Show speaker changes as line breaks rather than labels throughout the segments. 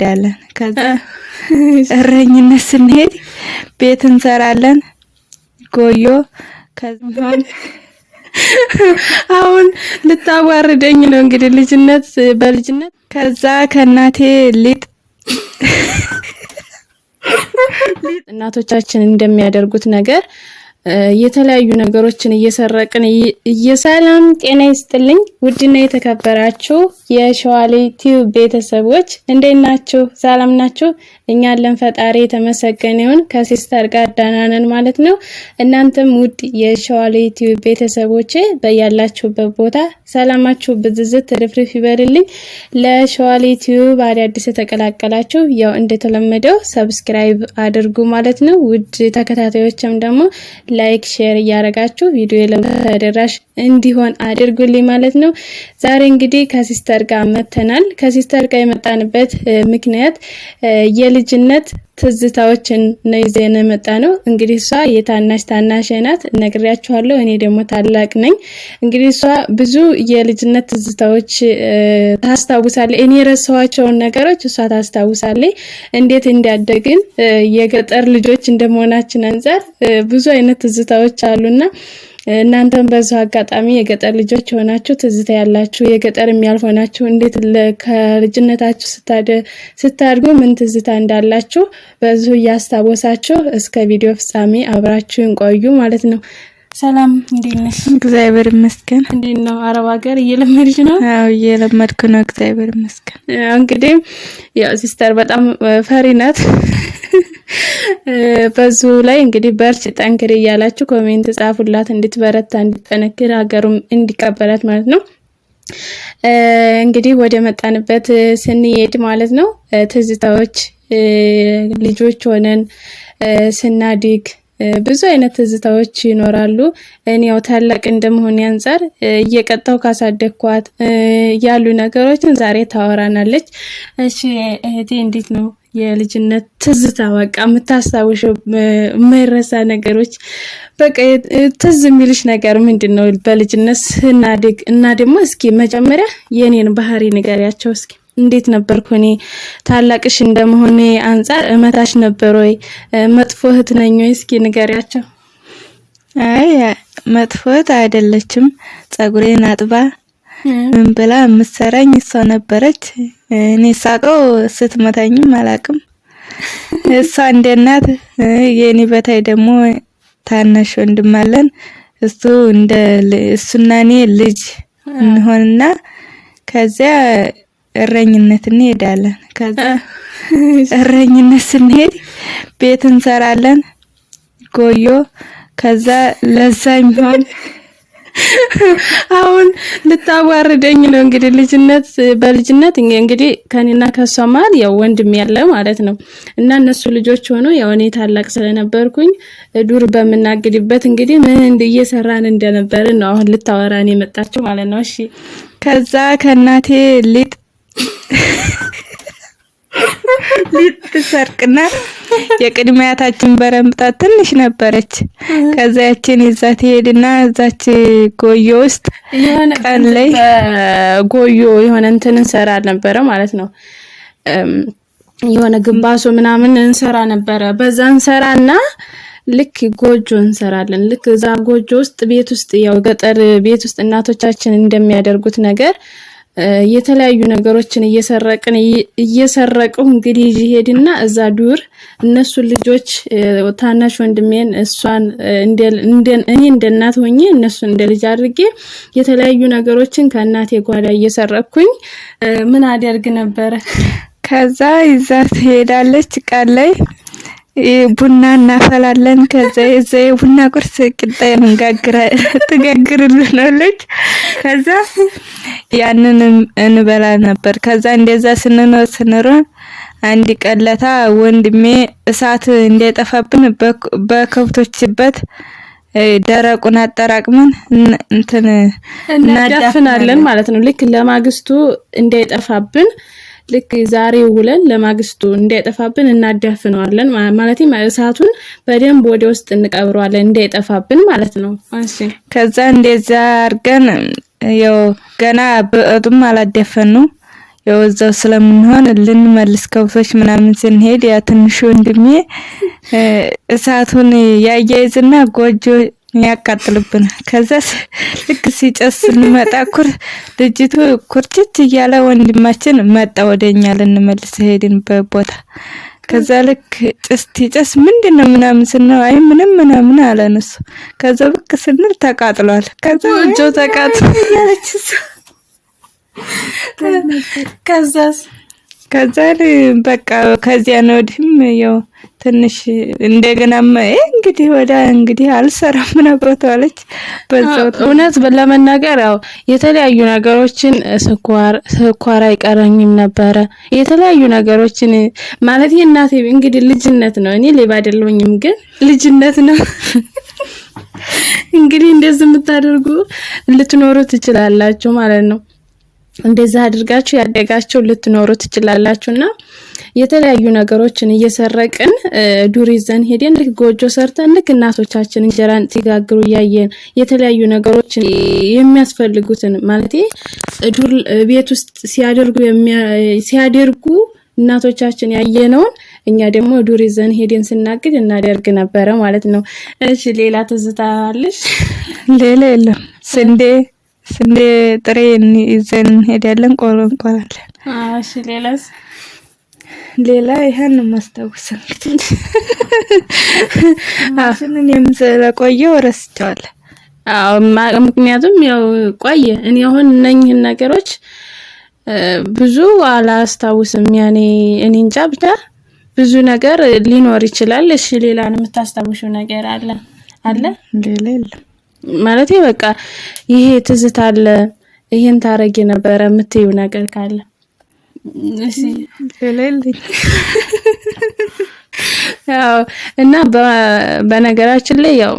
ዳለን ከዛ እረኝነት ስንሄድ ቤት እንሰራለን ጎዮ ከዛን አሁን ልታዋርደኝ ነው እንግዲህ ልጅነት በልጅነት ከዛ ከናቴ ሊጥ እናቶቻችን እንደሚያደርጉት ነገር የተለያዩ ነገሮችን እየሰረቅን እየሰላም ጤና ይስጥልኝ ውድና የተከበራችሁ የሸዋሌ ቲዩብ ቤተሰቦች እንዴት ናችሁ? ሰላም ናችሁ? እኛ አለን ፈጣሪ የተመሰገነ ይሁን ከሲስተር ጋር ደህና ነን ማለት ነው። እናንተም ውድ የሸዋሌ ቲዩብ ቤተሰቦች በያላችሁበት ቦታ ሰላማችሁ ብዝዝት ትርፍርፍ ይበልልኝ። ለሸዋሌ ቲዩብ አዲስ ተቀላቀላችሁ ያው እንደተለመደው ሰብስክራይብ አድርጉ ማለት ነው። ውድ ተከታታዮችም ደግሞ ላይክ ሼር ያረጋችሁ ቪዲዮ ለተደራሽ እንዲሆን አድርጉልኝ ማለት ነው። ዛሬ እንግዲህ ከሲስተር ጋር መተናል። ከሲስተር ጋር የመጣንበት ምክንያት የልጅነት ትዝታዎችን ነው ይዘን መጣ ነው። እንግዲህ እሷ ታናሽ ናት ነግሬያችኋለሁ። እኔ ደግሞ ታላቅ ነኝ። እንግዲህ እሷ ብዙ የልጅነት ትዝታዎች ታስታውሳለች። እኔ ረሳኋቸው ነገሮች እሷ ታስታውሳለች። እንዴት እንዲያደግን የገጠር ልጆች እንደመሆናችን አንፃር ብዙ አይነት ትዝታዎች አሉና እናንተም በዛው አጋጣሚ የገጠር ልጆች ሆናችሁ ትዝታ ያላችሁ የገጠር የሚያልሆናችሁ እንዴት ከልጅነታችሁ ስታድጉ ምን ትዝታ እንዳላችሁ በዚሁ ያስታወሳችሁ እስከ ቪዲዮ ፍጻሜ አብራችሁን ቆዩ ማለት ነው። ሰላም እንዴት ነሽ? እግዚአብሔር ይመስገን። እንዴት ነው አረብ ሀገር እየለመድሽ ነው? አዎ እየለመድኩ ነው እግዚአብሔር ይመስገን። እንግዲህ ያው ሲስተር በጣም ፈሪ ናት። በዙ ላይ እንግዲህ በርች ጠንክሪ እያላችሁ ኮሜንት ጻፉላት እንድትበረታ እንድትጠነክር ሀገሩም እንዲቀበላት ማለት ነው። እንግዲህ ወደ መጣንበት ስንሄድ ማለት ነው ትዝታዎች ልጆች ሆነን ስናድግ ብዙ አይነት ትዝታዎች ይኖራሉ። እኔው ታላቅ እንደመሆን አንፃር እየቀጣው ካሳደግኳት ያሉ ነገሮችን ዛሬ ታወራናለች። እሺ እህቴ እንዴት ነው የልጅነት ትዝታ በቃ የምታስታውሽው የማይረሳ ነገሮች በቃ ትዝ የሚልሽ ነገር ምንድነው? በልጅነት ስናድግ እና ደግሞ እስኪ መጀመሪያ የኔን ባህሪ ንገሪያቸው እስኪ። እንዴት ነበርኩ እኔ ታላቅሽ እንደመሆኔ አንፃር እመታሽ ነበር ወይ መጥፎ እህት ነኝ ወይ እስኪ ንገሪያቸው። አይ መጥፎ እህት አይደለችም። ጸጉሬን አጥባ ምን ብላ ምሰራኝ እሷ ነበረች። እኔ ሳቀው ስትመታኝም አላቅም። እሷ እንደናት የኔ በታይ ደግሞ ታናሽ ወንድም አለን። እሱና እኔ ልጅ እንሆንና ከዚያ እረኝነት እንሄዳለን። ከዛ እረኝነት ስንሄድ ቤት እንሰራለን ጎዮ ከዛ ለዛኝ ሆን አሁን ልታዋርደኝ ነው እንግዲህ ልጅነት በልጅነት እንግዲህ ከኔና ከሷ ማለት ያው ወንድም ያለ ማለት ነው። እና እነሱ ልጆች ሆኖ ያው እኔ ታላቅ ስለነበርኩኝ ዱር በመናገድበት እንግዲህ ምን እየሰራን እንደነበር ነው አሁን ልታወራን የመጣችው ማለት ነው። እሺ ከዛ ከናቴ ሊጥ ተሰርቅና የቅድሚያታችን በረምጣ ትንሽ ነበረች። ከዛ ያችን ይዛት ሄድና እዛች ጎዮ ውስጥ የሆነ ቀን ላይ ጎዮ የሆነ እንትን እንሰራ ነበር ማለት ነው። የሆነ ግንባሶ ምናምን እንሰራ ነበር። በዛ እንሰራና ልክ ጎጆ እንሰራለን። ልክ እዛ ጎጆ ውስጥ ቤት ውስጥ ያው ገጠር ቤት ውስጥ እናቶቻችን እንደሚያደርጉት ነገር የተለያዩ ነገሮችን እየሰረቁ እንግዲህ ይሄድና እዛ ዱር እነሱ ልጆች ታናሽ ወንድሜን እሷን እኔ እንደናት ሆኜ እነሱ እንደ ልጅ አድርጌ የተለያዩ ነገሮችን ከእናቴ ጓዳ እየሰረኩኝ ምን አደርግ ነበር። ከዛ ይዛት ሄዳለች ቀን ላይ ቡና እናፈላለን። ከዛ ቡና ቁርስ ቂጣ ትጋግርልናለች። ከዛ ያንን እንበላ ነበር። ከዛ እንደዛ ስንኖር አንድ ቀለታ ወንድሜ እሳት እንዳይጠፋብን በከብቶችበት ደረቁን አጠራቅመን እናዳፍናለን ማለት ነው። ልክ ለማግስቱ እንዳይጠፋብን ልክ ዛሬ ውለን ለማግስቱ እንዳይጠፋብን እናዳፍነዋለን ማለት ነው። እሳቱን በደንብ ወደ ውስጥ እንቀብረዋለን እንዳይጠፋብን ማለት ነው። እሺ ከዛ እንደዛ አርገን ያው ገና በእዱም አላደፈኑ
የወዛው ስለምንሆን ልንመልስ ከብቶች ምናምን ስንሄድ ያ ትንሽ ወንድሜ እሳቱን ያያይዝና ጎጆ ያቃጥልብናል። ከዛ ልክ ሲጨስ እንመጣ ልጅቱ ኩርችት እያለ ወንድማችን መጣ ወደኛ ልንመልስ ሄድንበት ቦታ። ከዛ ልክ ጭስ ምንድነው ምናምን ስንለው አይ ምንም ምናምን አለን እሱ። ከዛ ብቅ ስንል ተቃጥሏል። ከዛ ጎጆ ተቃጥሏል። ከዛ በቃ ከዚያ ነው ወዲህም ያው ትንሽ እንደገናማ እንግዲህ አልሰራም ነበር ተዋለች። በዛው
እውነት ለመናገር ያው የተለያዩ ነገሮችን ስኳር አይቀረኝም ነበር። የተለያዩ ነገሮችን ማለት እናቴ እንግዲህ ልጅነት ነው። እኔ ሌባ አይደለሁኝም ግን ልጅነት ነው። እንግዲህ እንደዚህ የምታደርጉ ልትኖሩ ትችላላችሁ ማለት ነው። እንደዛ አድርጋችሁ ያደጋችሁ ልትኖሩ ትችላላችሁና የተለያዩ ነገሮችን እየሰረቅን ዱር ይዘን ሄደን ልክ ጎጆ ሰርተን ልክ እናቶቻችን እንጀራን ሲጋግሩ ያየን የተለያዩ ነገሮችን የሚያስፈልጉትን ማለት ዱር ቤት ውስጥ ሲያደርጉ እናቶቻችን ያየነውን እኛ ደግሞ ዱር ይዘን ሄደን ስናግድ እናደርግ ነበር ማለት ነው። እሺ ሌላ ትዝታ አለሽ?
ሌላ የለም። ስንዴ ጥሬ ይዘን ሄዳለን ቆረንቆራለን።
እሺ ሌላስ?
ሌላ ይሄን ማስታወሰን ማሽንን የምሰለቆየው ረስቻለሁ።
ምክንያቱም ያው ቆየ። እኔ አሁን እነኝህን ነገሮች ብዙ አላስታውስም። ያኔ እኔ እንጃ ብቻ ብዙ ነገር ሊኖር ይችላል። እሺ ሌላ ነው የምታስታውሽው ነገር አለ?
ሌላ የለም
ማለት በቃ ይሄ ትዝታ አለ ይሄን ታረጊ ነበር የምትይው ነገር ካለ? እሺ
ለሌለኝ
ያው እና በነገራችን ላይ ያው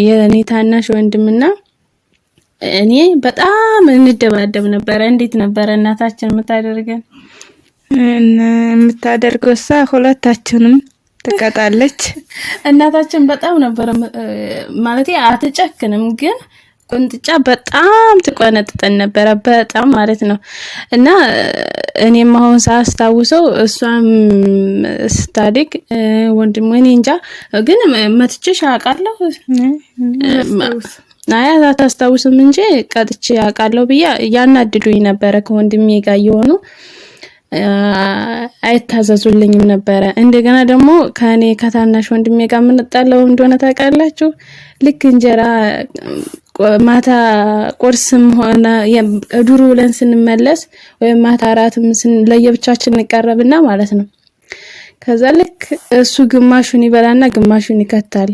የኔ ታናሽ ወንድምና እኔ በጣም እንደባደብ ነበር። እንዴት ነበር እናታችን
የምታደርገው? ሁለታችንም ትቀጣለች።
እናታችን በጣም ነበር ማለት አትጨክንም ግን ቁንጥጫ በጣም ትቆነጥጠን ነበር በጣም ማለት ነው። እና እኔም አሁን ሳስታውሰው እሷም ስታድግ ወንድም እኔ እንጃ ግን መትቼሽ አውቃለሁ። አታስታውስም እንጂ ቀጥቼ አውቃለሁ ብዬ ያናድዱኝ ነበር ከወንድሜ ጋር የሆኑ አይታዘዙልኝም ነበር። እንደገና ደግሞ ከታናሽ ወንድሜ ጋር ምንጣለው እንደሆነ ታውቃላችሁ። ልክ እንጀራ ማታ ቁርስም ሆነ ዱሩ ብለን ስንመለስ ወይም ማታ አራትም ለየብቻችን እንቀርብና ማለት ነው። ከዛ ልክ እሱ ግማሹን ይበላና ግማሹን ይከታል።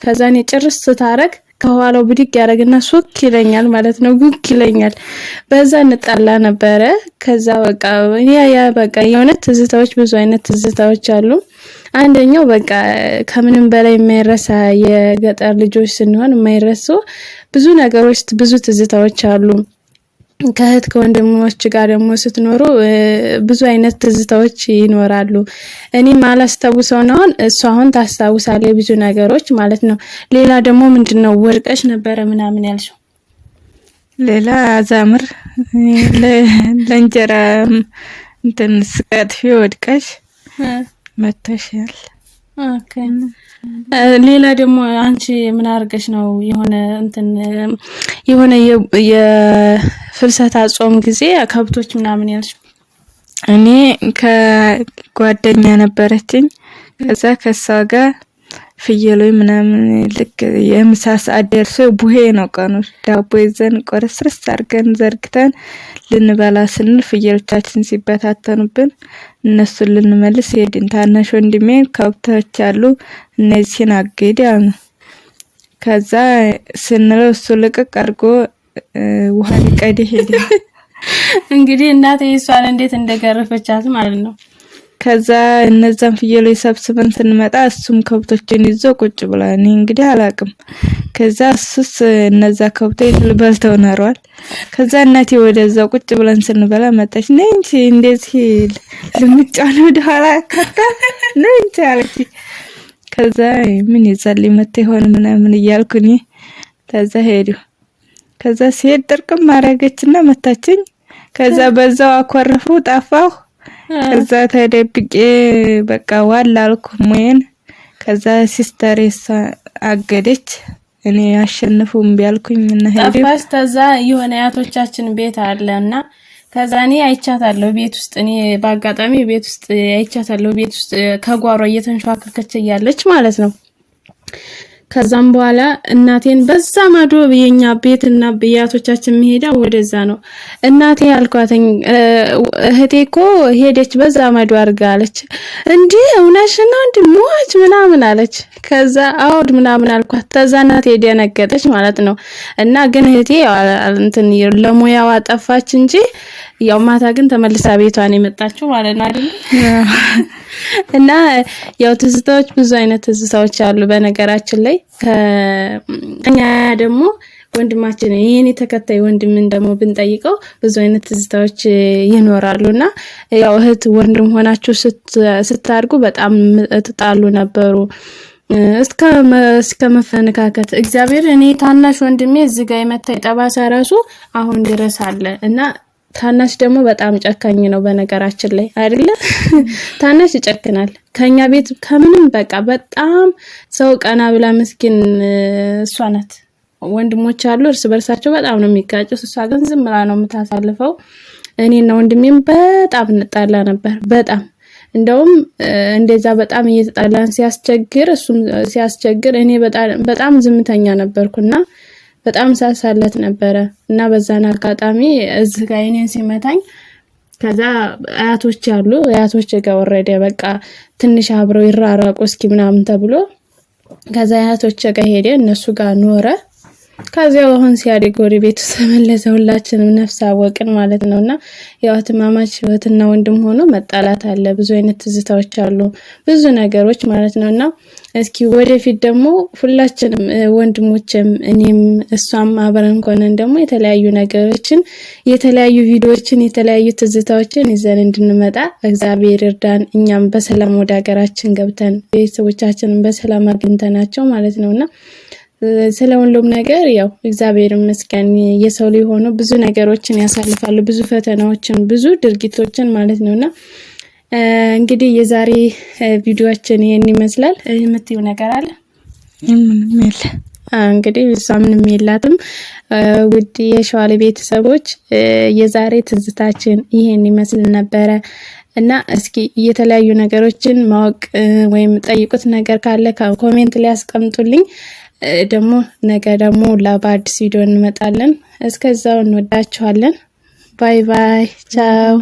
ከዛ እኔ ጭርስ ታረግ ከኋላው ብድግ ያረግና ሱክ ይለኛል ማለት ነው። ጉክ ይለኛል። በዛ እንጣላ ነበረ። ከዛ በቃ በቃ የሆነ ትዝታዎች ብዙ አይነት ትዝታዎች አሉ። አንደኛው በቃ ከምንም በላይ የማይረሳ የገጠር ልጆች ስንሆን የማይረሱ ብዙ ነገሮች ብዙ ትዝታዎች አሉ። ከእህት ከወንድሞች ጋር ደግሞ ስትኖሩ ብዙ አይነት ትዝታዎች ይኖራሉ። እኔ ማላስታውሰው ነው እሱ አሁን ታስታውሳለህ ብዙ ነገሮች ማለት ነው። ሌላ ደግሞ ምንድነው ወርቀሽ ነበረ ምናምን ያልሽው?
ሌላ አዛምር ለእንጀራ እንትን ስቀጥፊ ወድቀሽ መተሻል።
ኦኬ ሌላ ደግሞ አንቺ ምን አርገሽ ነው የሆነ የፍልሰታ ጾም ጊዜ ከብቶች ምናምን ያልሽው?
እኔ ከጓደኛ ነበረችኝ። ከዛ ከሷ ጋር ፍየሎይ ምናምን ልክ የምሳ ሰዓት ደርሶ ቡሄ ነው ቀኑ። ዳቦ ይዘን ቆረስርስ አርገን ዘርግተን ልንበላ ስንል ፍየሎቻችን ሲበታተኑብን እነሱን ልንመልስ ሄድን። ታናሽ ወንድሜ ከብቶች አሉ እነዚህን አግድ ያሉ። ከዛ ስንለው እሱ ልቅቅ አድርጎ ውሃ ሊቀድ ሄደ።
እንግዲህ እናቴ እሷን እንዴት እንደገረፈቻት ማለት ነው።
ከዛ እነዛን ፍየሎች ሰብስበን ስንመጣ እሱም ከብቶችን ይዞ ቁጭ ብሏል። እኔ እንግዲህ አላቅም። ከዛ እሱስ እነዛ ከብቶች በልተው ነሯል። ከዛ እናቴ ወደዛው ቁጭ ብለን ስንበላ መጣች። ነይ እንጂ እንደዚህ ልምጫን ወደ ኋላ ከታ ነይ እንጂ አለች። ከዛ ምን ይዘልኝ መተ ይሆን ምናምን እያልኩኝ ከዛ ሄዱ። ከዛ ሲሄድ ጥርቅም ማረገችና መታችኝ። ከዛ በዛው አኮረፉ ጠፋሁ። ከዛ ተደብቄ በቃ ዋላልኩ ሙዬን። ከዛ ሲስተሬስ አገደች። እኔ አሸንፉም ቢያልኩኝና ሄደ
ጠፋሽ። ከዛ የሆነ አያቶቻችን ቤት አለና ከዛ እኔ አይቻታለሁ ቤት ውስጥ እኔ በአጋጣሚ ቤት ውስጥ አይቻታለሁ ቤት ውስጥ ከጓሮ እየተንሸዋከከች እያለች ማለት ነው። ከዛም በኋላ እናቴን በዛ ማዶ የኛ ቤትና በያቶቻችን መሄዳ ወደዛ ነው እናቴ ያልኳተኝ እህቴ እኮ ሄደች በዛ ማዶ አርጋለች እንዴ እውነሽ ነው እንዴ ሞች ምናምን አለች። ከዛ አውድ ምናምን አልኳት። ከዛ እናቴ ደነገጠች ማለት ነው። እና ግን እህቴ እንትን ለሙያዋ ጠፋች እንጂ ያው ማታ ግን ተመልሳ ቤቷን የመጣችው ማለት ነው አይደል? እና ያው ትዝታዎች ብዙ አይነት ትዝታዎች አሉ በነገራችን ላይ ከኛ ደግሞ ወንድማችን የኔ ተከታይ ወንድምን ደግሞ ብንጠይቀው ብዙ አይነት ትዝታዎች ይኖራሉና ያው እህት ወንድም ሆናችሁ ስታርጉ በጣም ተጣሉ ነበሩ እስከ መፈነካከት እግዚአብሔር እኔ ታናሽ ወንድሜ እዚህ ጋር የመታይ ጠባሳ ራሱ አሁን ድረስ አለ እና ታናሽ ደግሞ በጣም ጨካኝ ነው በነገራችን ላይ አይደለ? ታናሽ ይጨክናል ከኛ ቤት ከምንም በቃ በጣም ሰው ቀና ብላ መስኪን እሷ ናት። ወንድሞች አሉ እርስ በርሳቸው በጣም ነው የሚጋጩት። እሷ ግን ዝም ብላ ነው የምታሳልፈው። እኔና ወንድሜም በጣም እንጣላ ነበር በጣም እንደውም እንደዛ በጣም እየተጣላን ሲያስቸግር እሱም ሲያስቸግር እኔ በጣም ዝምተኛ ነበርኩና በጣም ሳሳለት ነበረ እና በዛና አጋጣሚ እዚህ ጋር እኔን ሲመታኝ ከዛ አያቶች ጋር ወረደ በቃ ትንሽ አብረው ይራራቁ እስኪ ምናምን ተብሎ ከዛ አያቶች ጋር ሄደ እነሱ ጋር ኖረ። ከዛው አሁን ሲያድግ ወደ ቤቱ ተመለሰ። ሁላችንም ነፍስ አወቅን ማለት ነውና ያው ተማማች ህይወትና ወንድም ሆኖ መጣላት አለ። ብዙ አይነት ትዝታዎች አሉ ብዙ ነገሮች ማለት ነውና እስኪ ወደፊት ደግሞ ሁላችንም ወንድሞችም እኔም እሷም አብረን ሆነን ደግሞ የተለያዩ ነገሮችን የተለያዩ ቪዲዮዎችን የተለያዩ ትዝታዎችን ይዘን እንድንመጣ እግዚአብሔር ይርዳን። እኛም በሰላም ወደ ሀገራችን ገብተን ቤተሰቦቻችንን በሰላም አግኝተናቸው ማለት ነውና ስለሁሉም ነገር ያው እግዚአብሔር ይመስገን። የሰው ልጅ ሆኖ ብዙ ነገሮችን ያሳልፋሉ ብዙ ፈተናዎችን ብዙ ድርጊቶችን ማለት ነውና እንግዲህ የዛሬ ቪዲዮአችን ይሄን ይመስላል። የምትዩ ነገር አለ?
ምንም የለ።
እንግዲህ ምንም የላትም። ውድ የሸዋሌ ቤተሰቦች የዛሬ ትዝታችን ይሄን ይመስል ነበረ እና እስኪ የተለያዩ ነገሮችን ማወቅ ወይም ጠይቁት ነገር ካለ ኮሜንት ላይ አስቀምጡልኝ። ደግሞ ነገ ደግሞ ለአዲስ ቪዲዮ እንመጣለን። እስከዛው እንወዳችኋለን። ባይ ባይ ቻው።